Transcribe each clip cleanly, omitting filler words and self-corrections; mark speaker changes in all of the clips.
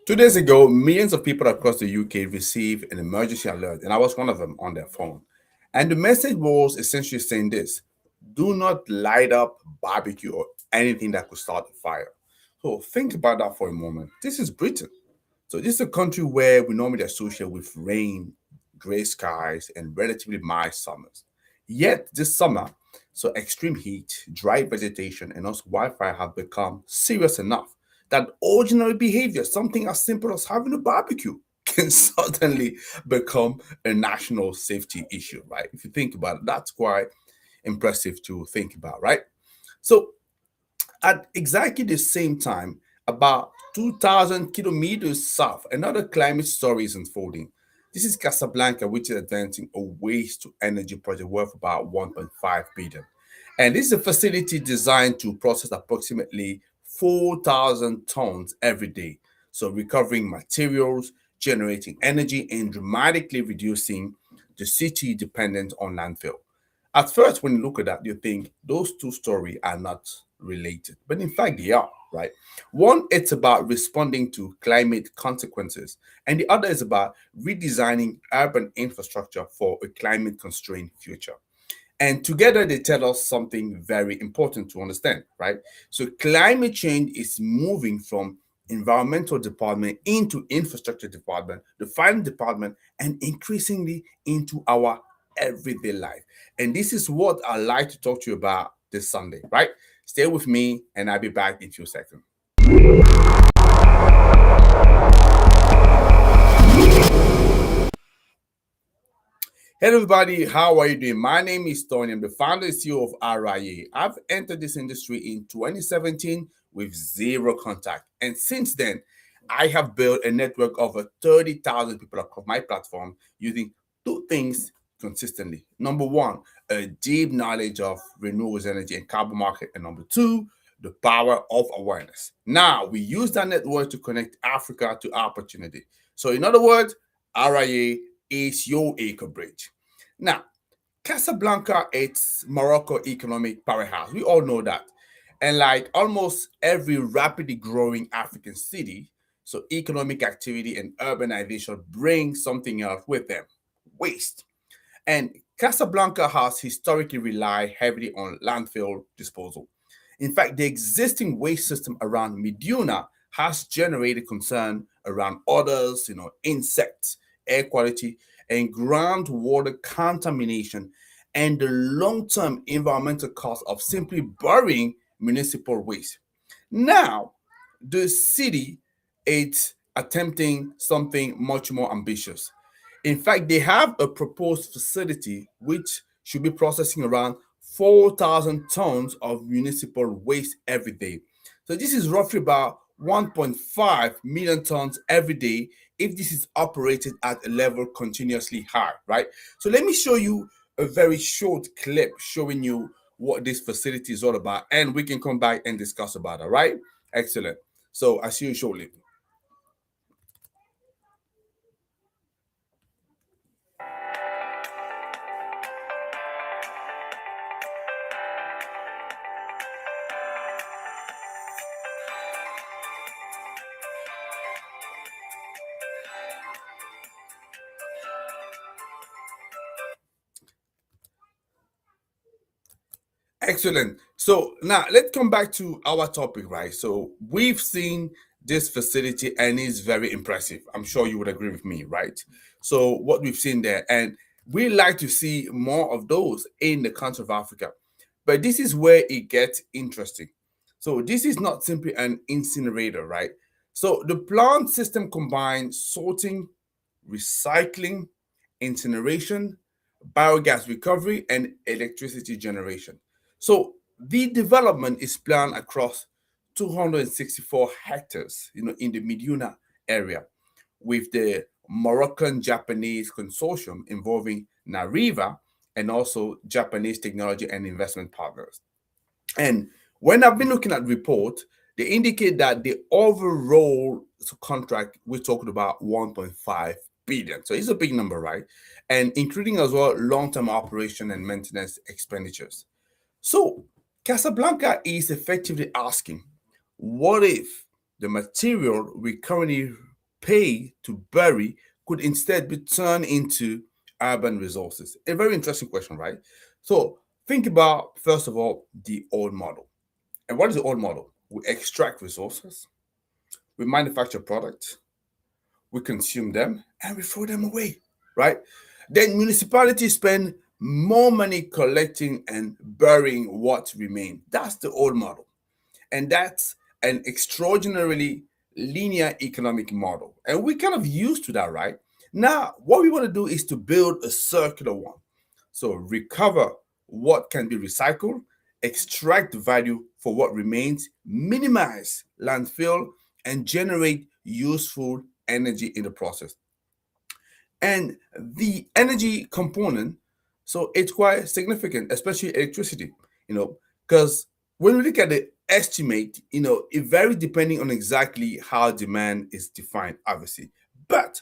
Speaker 1: 2 days ago, millions of people across the UK received an emergency alert, and I was one of them on their phone. And the message was essentially saying this: do not light up barbecue or anything that could start a fire. So think about that for a moment. This is Britain. So this is a country where we normally associate with rain, gray skies, and relatively mild summers. Yet this summer, so extreme heat, dry vegetation, and also wildfire have become serious enough that ordinary behavior, something as simple as having a barbecue, can suddenly become a national safety issue, right? If you think about it, that's quite impressive to think about, right? So at exactly the same time, about 2,000 kilometers south, another climate story is unfolding. This is Casablanca, which is advancing a waste to energy project worth about 1.5 billion. And this is a facility designed to process approximately 4,000 tons every day. So recovering materials, generating energy, and dramatically reducing the city dependence on landfill. At first, when you look at that, you think those two stories are not related, but in fact, they are, right? One, it's about responding to climate consequences, and the other is about redesigning urban infrastructure for a climate constrained future. And together, they tell us something very important to understand, right? So, climate change is moving from environmental department into infrastructure department, the finance department, and increasingly into our everyday life. And this is what I like to talk to you about this Sunday, right? Stay with me, and I'll be back in a few seconds. Hello, everybody. How are you doing? My name is Tony. I'm the founder and CEO of RIA. I've entered this industry in 2017 with zero contact. And since then, I have built a network of over 30,000 people across my platform using two things consistently. Number one, a deep knowledge of renewables energy and carbon market. And number two, the power of awareness. Now, we use that network to connect Africa to opportunity. So, in other words, RIA is your eco bridge. Now, Casablanca, it's Morocco economic powerhouse. We all know that. And like almost every rapidly growing African city, so economic activity and urbanization bring something else with them: waste. And Casablanca has historically relied heavily on landfill disposal. In fact, the existing waste system around Medina has generated concern around odors, insects, air quality, and groundwater contamination, and the long-term environmental cost of simply burying municipal waste. Now, the city is attempting something much more ambitious. In fact, they have a proposed facility which should be processing around 4,000 tons of municipal waste every day. So this is roughly about 1.5 million tons every day if this is operated at a level continuously high, right? So let me show you a very short clip showing you what this facility is all about, and we can come back and discuss about it, right? Excellent. So I see you shortly. Excellent. So now let's come back to our topic, right? So we've seen this facility and it's very impressive. I'm sure you would agree with me, right? So what we've seen there, and we like to see more of those in the country of Africa. But this is where it gets interesting. So this is not simply an incinerator, right? So the plant system combines sorting, recycling, incineration, biogas recovery, and electricity generation. So the development is planned across 264 hectares, in the Medina area, with the Moroccan Japanese consortium involving Nariva and also Japanese technology and investment partners. And when I've been looking at report, they indicate that the overall contract we're talking about 1.5 billion. So it's a big number, right? And including as well long-term operation and maintenance expenditures. So Casablanca is effectively asking, what if the material we currently pay to bury could instead be turned into urban resources? A very interesting question, right? So think about, first of all, the old model. And what is the old model? We extract resources, we manufacture products, we consume them, and we throw them away, right? Then municipalities spend more money collecting and burying what remains. That's the old model. And that's an extraordinarily linear economic model. And we kind of used to that, right? Now, what we want to do is to build a circular one. So recover what can be recycled, extract value for what remains, minimize landfill, and generate useful energy in the process. And the energy component, so it's quite significant, especially electricity, because when we look at the estimate, it varies depending on exactly how demand is defined, obviously. But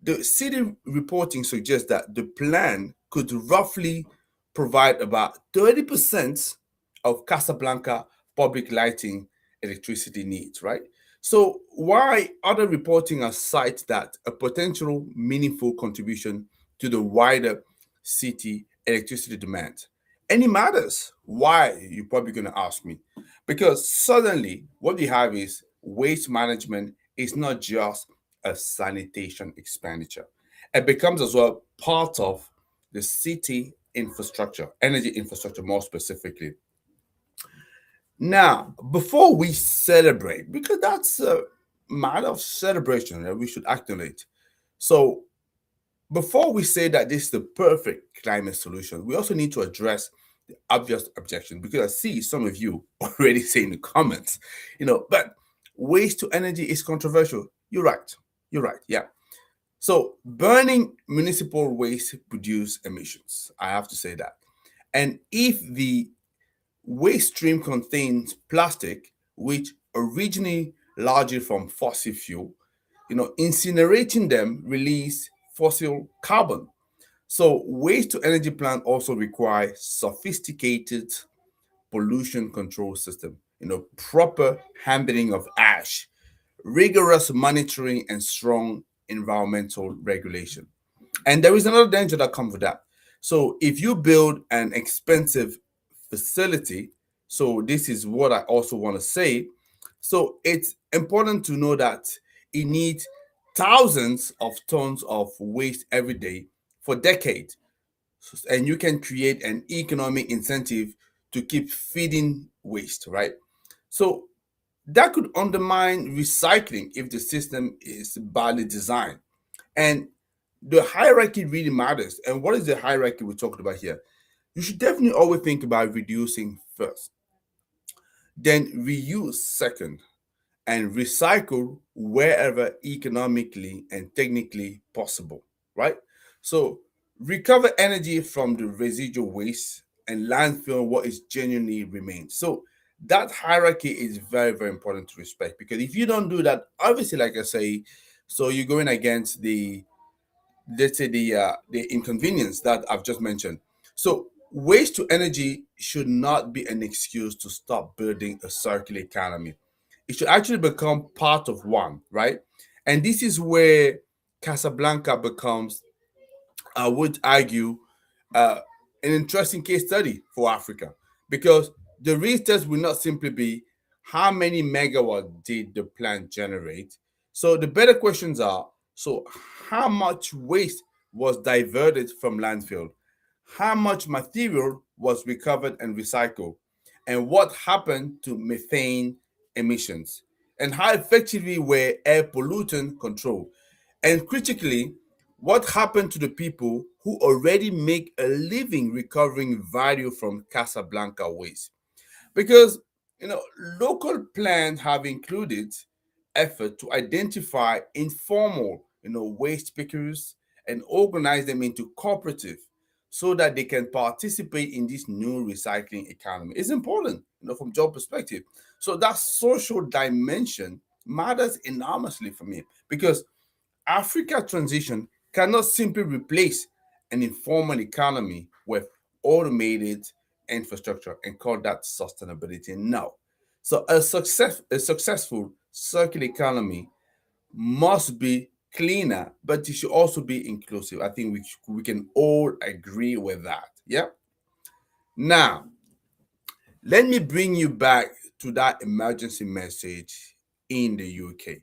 Speaker 1: the city reporting suggests that the plan could roughly provide about 30% of Casablanca public lighting electricity needs, right? So why other reporting has cited that a potential meaningful contribution to the wider city electricity demand. And it matters. Why? You're probably going to ask me. Because suddenly what we have is waste management is not just a sanitation expenditure. It becomes as well part of the city infrastructure, energy infrastructure more specifically. Now, before we celebrate, because that's a matter of celebration that we should acknowledge. So, before we say that this is the perfect climate solution, we also need to address the obvious objection because I see some of you already saying in the comments, but waste to energy is controversial. You're right. You're right. Yeah. So burning municipal waste produce emissions. I have to say that. And if the waste stream contains plastic, which originally largely from fossil fuel, incinerating them release fossil carbon. So waste to energy plant also require sophisticated pollution control system, proper handling of ash, rigorous monitoring, and strong environmental regulation. And there is another danger that comes with that. So if you build an expensive facility, so this is what I also want to say. So it's important to know that it needs thousands of tons of waste every day for decades. And you can create an economic incentive to keep feeding waste, right? So that could undermine recycling if the system is badly designed. And the hierarchy really matters. And what is the hierarchy we're talking about here? You should definitely always think about reducing first, then reuse second, and recycle wherever economically and technically possible, right? So recover energy from the residual waste and landfill what is genuinely remains. So that hierarchy is very, very important to respect because if you don't do that, obviously, like I say, so you're going against the, let's say, the inconvenience that I've just mentioned. So waste to energy should not be an excuse to stop building a circular economy. It should actually become part of one, right? And this is where Casablanca becomes, I would argue, uh, an interesting case study for Africa because the real test will not simply be how many megawatts did the plant generate. So the better questions are, so how much waste was diverted from landfill? How much material was recovered and recycled? And what happened to methane emissions? And how effectively were air pollutant controlled? And critically, what happened to the people who already make a living recovering value from Casablanca waste? Because you know, local plans have included effort to identify informal, waste pickers and organize them into cooperative so that they can participate in this new recycling economy. It's important, from job perspective. So that social dimension matters enormously for me because Africa transition cannot simply replace an informal economy with automated infrastructure and call that sustainability. No. So a successful circular economy must be cleaner, but it should also be inclusive. I think we can all agree with that. Yeah. Now, let me bring you back to that emergency message in the UK.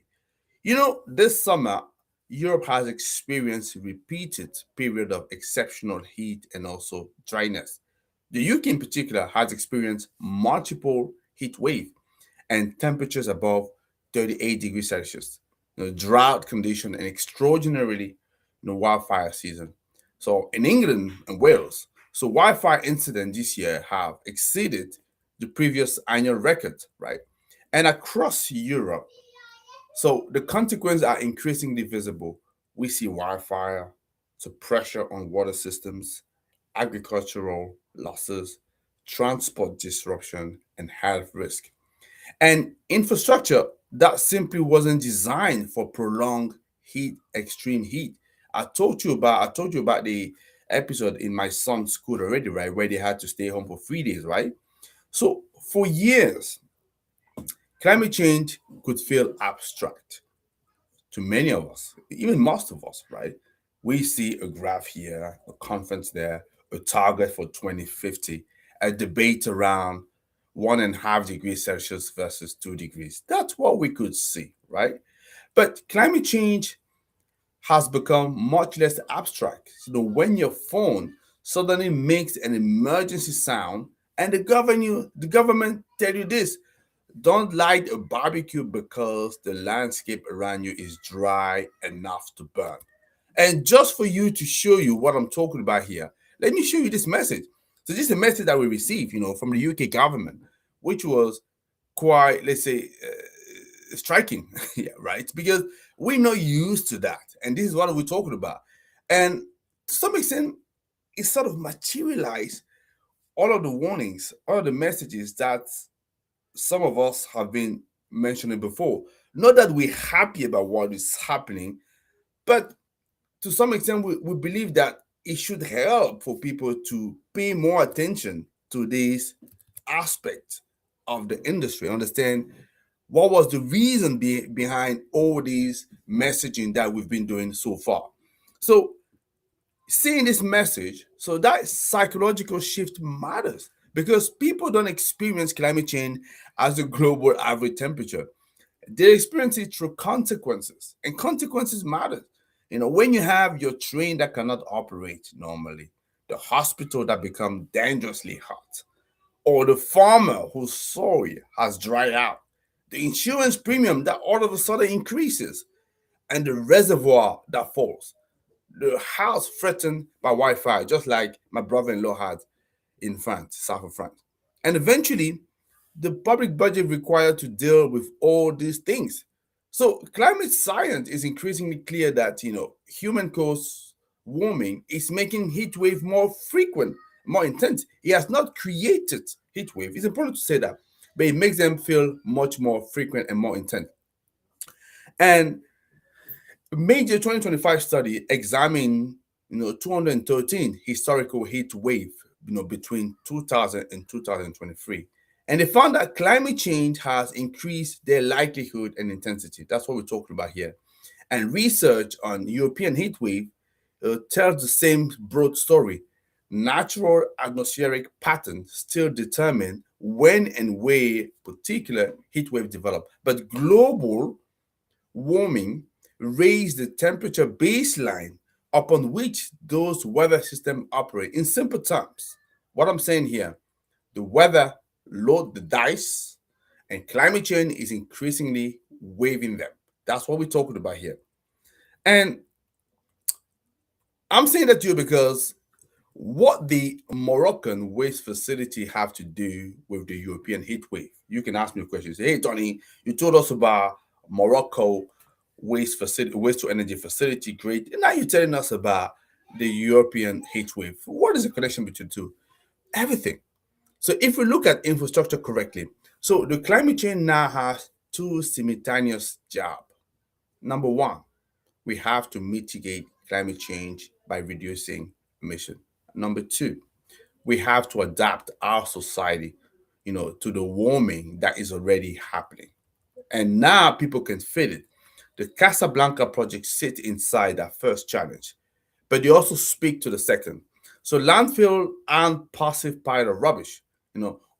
Speaker 1: This summer, Europe has experienced repeated period of exceptional heat and also dryness. The UK in particular has experienced multiple heat waves and temperatures above 38 degrees Celsius, drought condition and extraordinarily wildfire season. So in England and Wales, so wildfire incidents this year have exceeded the previous annual record, right? And across Europe, so the consequences are increasingly visible. We see wildfire, so pressure on water systems, agricultural losses, transport disruption, and health risk. And infrastructure that simply wasn't designed for prolonged heat, extreme heat. I told you about the episode in my son's school already, right? Where they had to stay home for 3 days, right? So for years, climate change could feel abstract to many of us, even most of us, right? We see a graph here, a conference there, a target for 2050, a debate around 1.5 degrees Celsius versus 2 degrees. That's what we could see, right? But climate change has become much less abstract. When your phone suddenly makes an emergency sound and the government tell you this, don't light a barbecue because the landscape around you is dry enough to burn. And just for you to show you what I'm talking about here, let me show you this message. So this is a message that we received, from the UK government, which was quite, let's say, striking, yeah, right? Because we're not used to that, and this is what we're talking about. And to some extent, it sort of materialized all of the warnings, all of the messages that some of us have been mentioning before. Not that we're happy about what is happening, but to some extent, we believe that it should help for people to pay more attention to this aspect of the industry, understand what was the reason behind all these messaging that we've been doing so far. So seeing this message, so that psychological shift matters because people don't experience climate change as a global average temperature. They experience it through consequences, and consequences matter. When you have your train that cannot operate normally, the hospital that become dangerously hot, or the farmer whose soil has dried out, the insurance premium that all of a sudden increases, and the reservoir that falls, the house threatened by wildfire, just like my brother-in-law had in France, south of France. And eventually, the public budget required to deal with all these things. So climate science is increasingly clear that human caused warming is making heat wave more frequent, more intense. It has not created heat wave. It's important to say that, but it makes them feel much more frequent and more intense. And a major 2025 study examined 213 historical heat wave between 2000 and 2023, and they found that climate change has increased their likelihood and intensity. That's what we're talking about here. And research on European heat wave tells the same broad story. Natural atmospheric patterns still determine when and where particular heat wave develop, but global warming raise the temperature baseline upon which those weather systems operate. In simple terms, what I'm saying here, the weather load the dice, and climate change is increasingly waving them. That's what we're talking about here. And I'm saying that to you because what the Moroccan waste facility have to do with the European heat wave? You can ask me a question. Say, hey, Tony, you told us about Morocco waste to energy facility, great. And now you're telling us about the European heat wave. What is the connection between the two? Everything. So if we look at infrastructure correctly, so the climate change now has two simultaneous jobs. Number one, we have to mitigate climate change by reducing emission. Number two, we have to adapt our society, to the warming that is already happening. And now people can feel it. The Casablanca project sit inside that first challenge, but they also speak to the second. So landfill aren't passive pile of rubbish.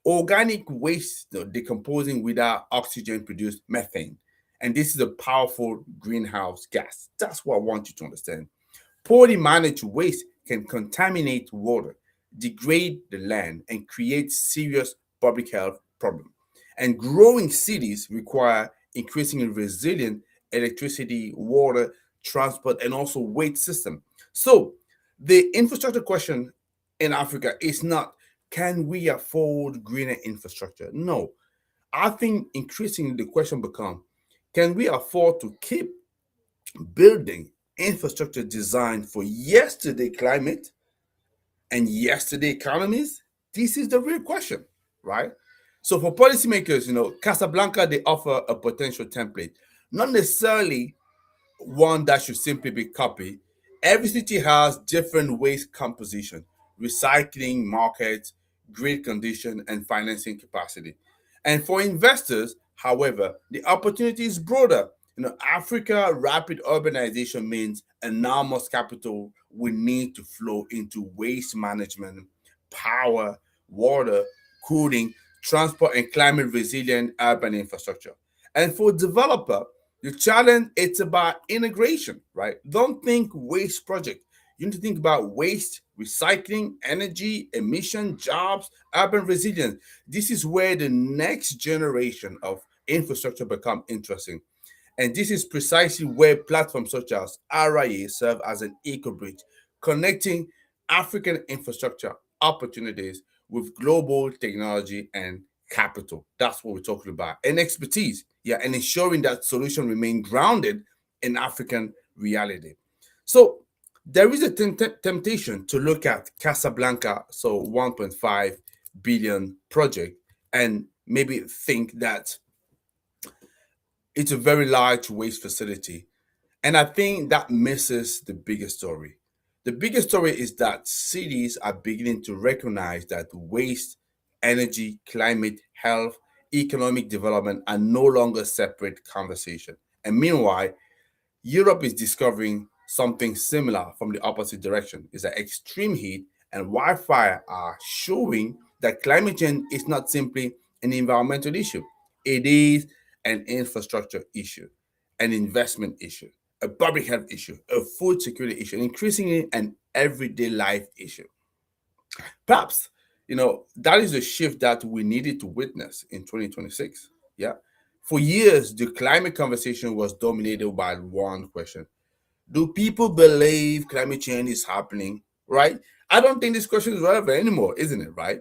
Speaker 1: Organic waste, decomposing without oxygen produce methane, and this is a powerful greenhouse gas. That's what I want you to understand. Poorly managed waste can contaminate water, degrade the land, and create serious public health problems. And growing cities require increasingly resilient electricity, water, transport, and also waste system. So the infrastructure question in Africa is not, can we afford greener infrastructure? No. I think increasingly the question becomes, can we afford to keep building infrastructure designed for yesterday climate and yesterday economies? This is the real question, right? So for policymakers, Casablanca, they offer a potential template, not necessarily one that should simply be copied. Every city has different waste composition, recycling markets, grid condition, and financing capacity. And for investors, however, the opportunity is broader. Africa rapid urbanization means enormous capital will need to flow into waste management, power, water, cooling, transport, and climate resilient urban infrastructure. And for developer, the challenge it's about integration, right? Don't think waste project. You need to think about waste, recycling, energy, emission, jobs, urban resilience. This is where the next generation of infrastructure become interesting. And this is precisely where platforms such as RIA serve as an eco bridge, connecting African infrastructure opportunities with global technology and capital. That's what we're talking about. And expertise, yeah, and ensuring that solutions remain grounded in African reality. So there is a temptation to look at Casablanca, so 1.5 billion project, and maybe think that it's a very large waste facility. And I think that misses the biggest story. The biggest story is that cities are beginning to recognize that waste, energy, climate, health, economic development are no longer separate conversation. And meanwhile, Europe is discovering something similar from the opposite direction. Is that extreme heat and wildfire are showing that climate change is not simply an environmental issue. It is an infrastructure issue, an investment issue, a public health issue, a food security issue, and increasingly an everyday life issue. Perhaps, that is a shift that we needed to witness in 2026. Yeah. For years, the climate conversation was dominated by one question: do people believe climate change is happening? Right? I don't think this question is relevant anymore, isn't it? Right?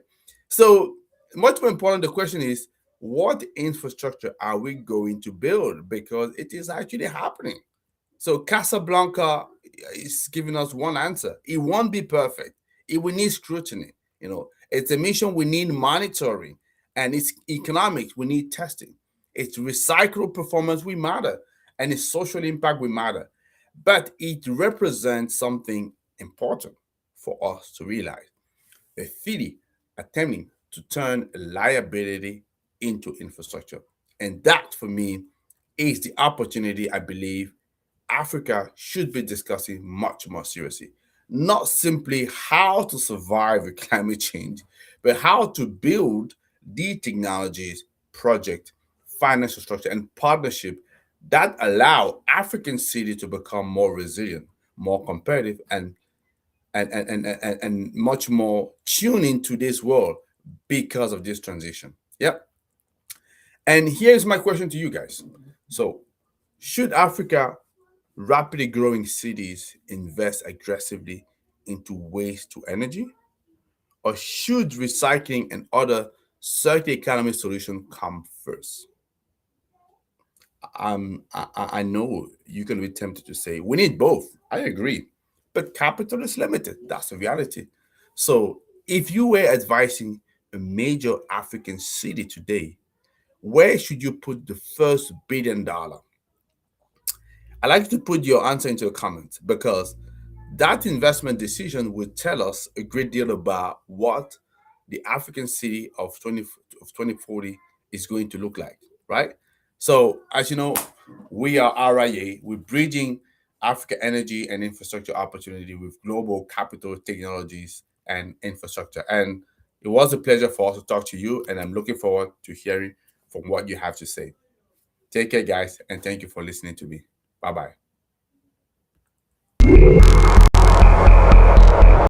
Speaker 1: So, much more important, the question is, what infrastructure are we going to build? Because it is actually happening. So Casablanca is giving us one answer. It won't be perfect. It will need scrutiny. It's a mission we need monitoring, and it's economics we need testing. It's recycle performance we matter, and its social impact we matter. But it represents something important for us to realize: a city attempting to turn a liability into infrastructure, and that for me is the opportunity I believe Africa should be discussing much more seriously. Not simply how to survive with climate change, but how to build the technologies, project, financial structure, and partnership that allow African cities to become more resilient, more competitive, and much more tuned into this world because of this transition. Yep. And here's my question to you guys. So, should Africa rapidly growing cities invest aggressively into waste to energy? Or should recycling and other circular economy solutions come first? I know you can be tempted to say we need both. I agree. But capital is limited. That's the reality. So if you were advising a major African city today, where should you put the first $1 billion? I like to put your answer into the comments because that investment decision will tell us a great deal about what the African city of 2040 is going to look like, right? So, as you know, we are RIA. We're bridging Africa energy and infrastructure opportunity with global capital, technologies, and infrastructure. And it was a pleasure for us to talk to you, and I'm looking forward to hearing from what you have to say. Take care, guys, and thank you for listening to me. Bye bye.